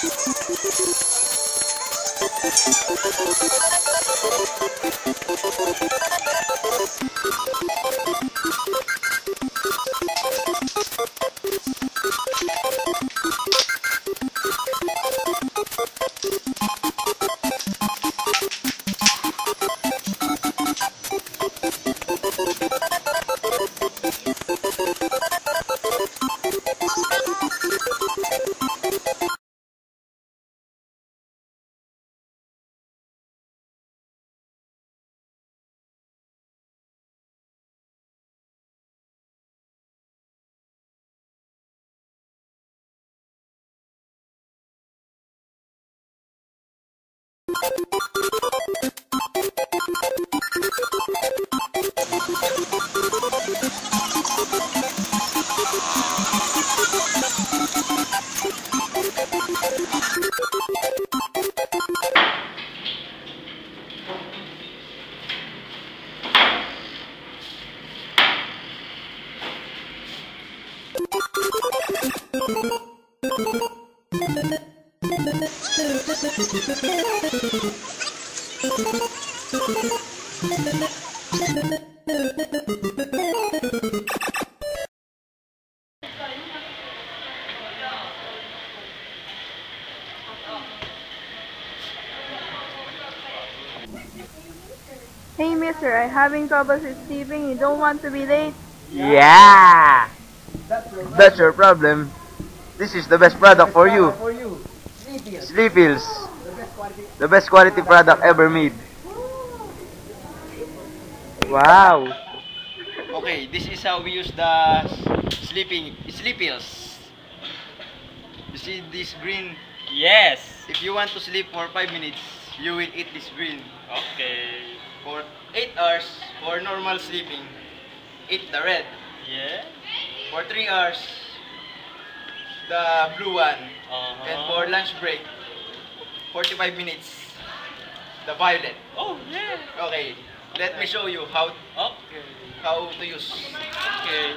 Hey mister, I'm having troubles with sleeping. You don't want to be late? Yeah! That's your problem. This is the best product for you. Sleepy's. The best quality product ever made. Wow! Okay, this is how we use the sleep pills. You see this green? Yes. If you want to sleep for 5 minutes, you will eat this green. Okay. For 8 hours, for normal sleeping, eat the red. Yeah. For 3 hours, the blue one. And Uh-huh. for lunch break, 45 minutes, the violet. Oh, yeah. Okay, let me show you how Okay. to use. Okay.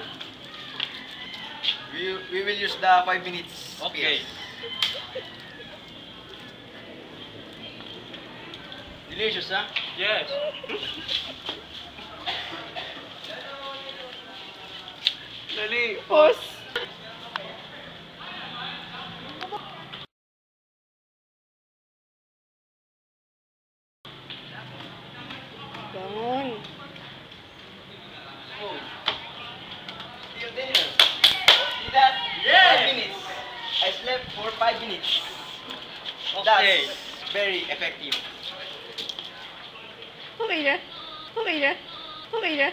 We will use the 5 minutes Okay. pills. Delicious, huh? Yes. Dali. Pause. Bangon. Oh. Still there. See that? Yeah. 5 minutes. I slept for 5 minutes. Okay. That's very effective. Okay na. Okay na. Okay na.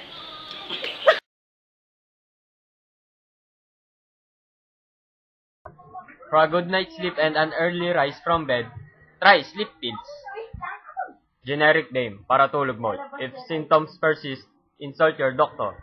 For a good night's sleep and an early rise from bed, try sleep pills. Generic name, para tulog mode. If symptoms persist, insult your doctor.